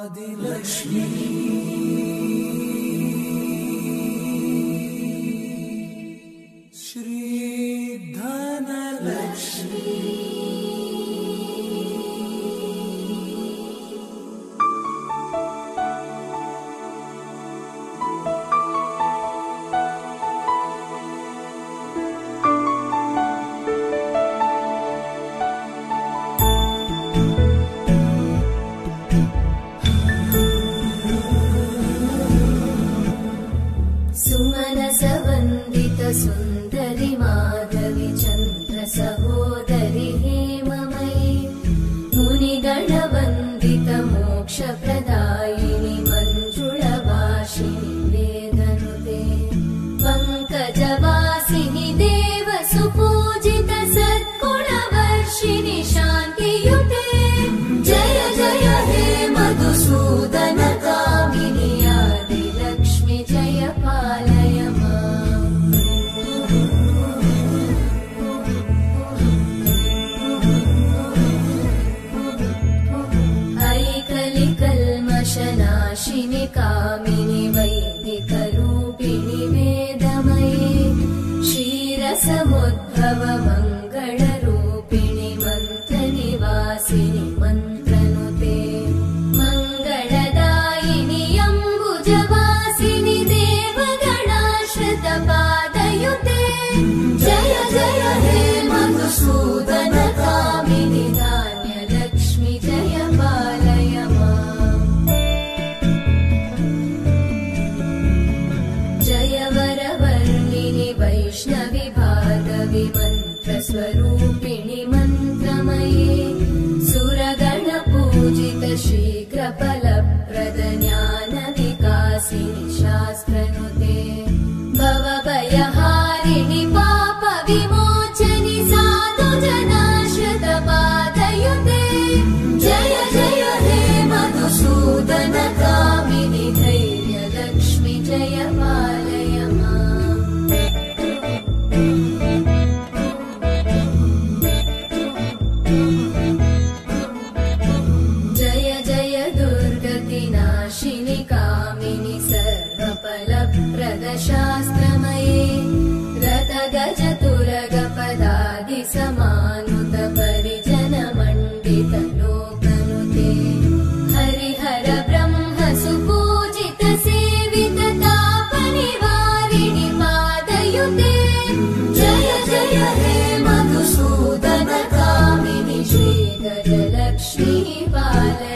आदिलक्ष्मी श्री धनलक्ष्मी सुन्दरि माधवी चन्द्र सहोदरि हेममयी मुनिगणवन्दित मोक्षप्रदायिनि मञ्जुळभाषिणि वेदनुते पङ्कजवासिनि देव सुपूजित सद्गुणवर्षिणि शान्तियुते जय जय हे मधुसूदन कामिनि आदिलक्ष्मि जय पालय नाशिनि कामिनि वैदिकरूपिणि वेदमये क्षीरसमुद्भव मङ्गलरूपिणि मन्त्रनिवासिनि मन्त्रनुते मङ्गलदायिनि अम्बुजवासिनि देवगणाश्रित पादयुते जय जय हे मधुसूदन कामिनि धान्यलक्ष्मि जय पालय वैष्णवि भार्गवि मन्त्रस्वरूपिणि मन्त्रमये सुरगणपूजित शीघ्रफलप्रद ज्ञानविकासिनि शास्त्रनुते भवभयहारिणि पापविमोचनि साधुजनाश्रित पादयुते जय जय हे मधुसूदन कामिनि धैर्यलक्ष्मि जय पालय कामिनि सर्वफलप्रदशास्त्रमये रथगजतुरगपदादि समानुत परिजन मण्डित लोकनुते हरिहर ब्रह्म सुपूजित सेवित तापनिवारिणि पादयुते जय जय हे मधुसूदन कामिनि श्रीगजलक्ष्मी पालय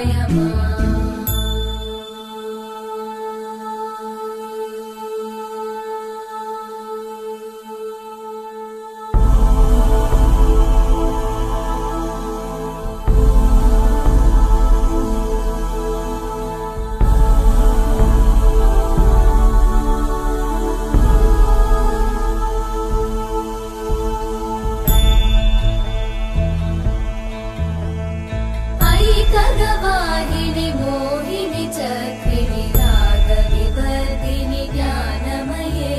वाहिनि मोहिनि चक्रिणि रागविवर्धिनि ज्ञानमये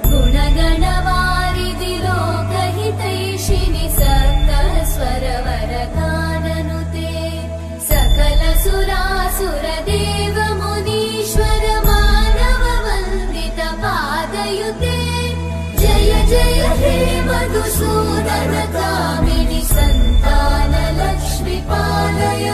गुणगणवारिधि लोकहितैषिणि सप्तस्वरवरगाननुते सकल सुरासुर देव मुनीश्वर मानव वन्दित पादयुते जय जय हे मधुसूदन कामिनि सन्तान लक्ष्मि पालय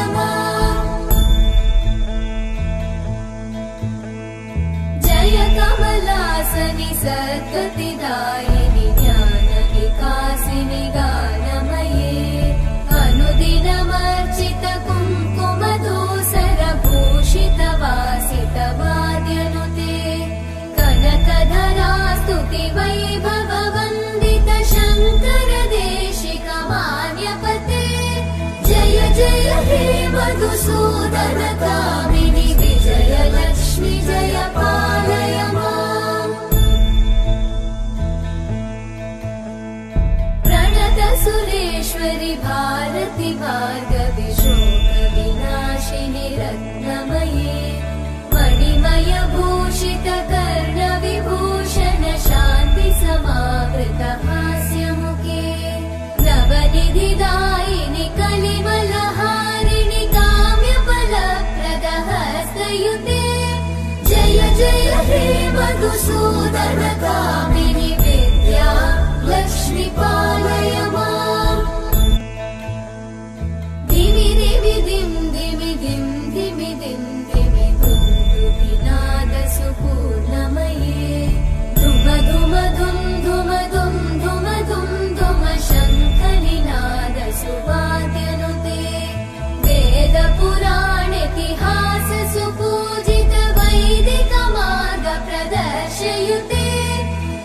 जय कमलासनि सद्गतिदायिनि ज्ञानविकासिनि गानमये अनुदिनमर्चित कुङ्कुमधूसर भूषित वासित वाद्यनुते कनकधरा स्तुति वैभव वन्दित शङ्कर देशिक मान्यपते जय जय हे मधुसूदन कामिनि विजयलक्ष्मि जय पालय प्रणत सुरेश्वरि भारति भार्गवि शोकविनाशिनि रत्नमये मणिमय भूषित कर्णविभूषण शान्ति समावृत हास्यमुखे नवनिधिदायिनि कलिमलहारिणि काम्यफलप्रद प्रदर्शयुते जय जय हे मधुसूदन कामिनि विद्या लक्ष्मी पालय माम् धिमि धिमि धिं धिमि धिं धिमि धिं धिमि धुन्दुभिनाद सुपूर्णमये धुम धुम धुं धुम धुं धुम धुं धुम शङ्खनिनाद सुवाद्यनुते वेद पुराणेतिहास सुपूजित वैदिक मार्ग प्रदर्शयुते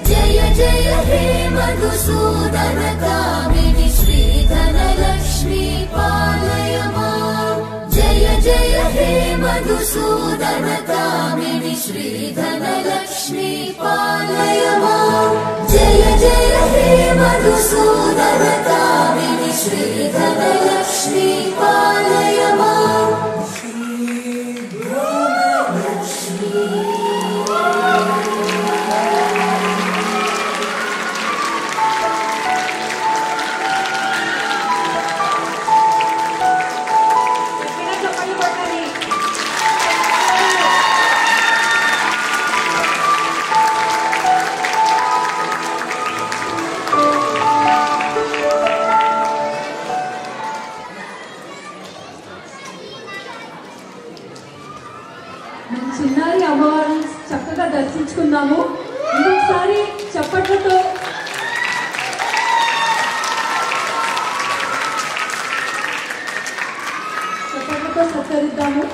जय जय हे मधुसूदन कामिनि श्रीधन लक्ष्मी पालय माम् जय जय हे मधुसूदन कामिनि श्रीधन लक्ष्मी पालय माम् जय जय हे मधुसूदन कामिनि श्रीधन लक्ष्मी पालय माम् చిన్నారి అమ్మవారిని చక్కగా దర్శించుకున్నాము. ఇంకొకసారి చప్పట్లతో సత్కరిద్దాము.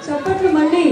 చప్పట్లు మళ్ళీ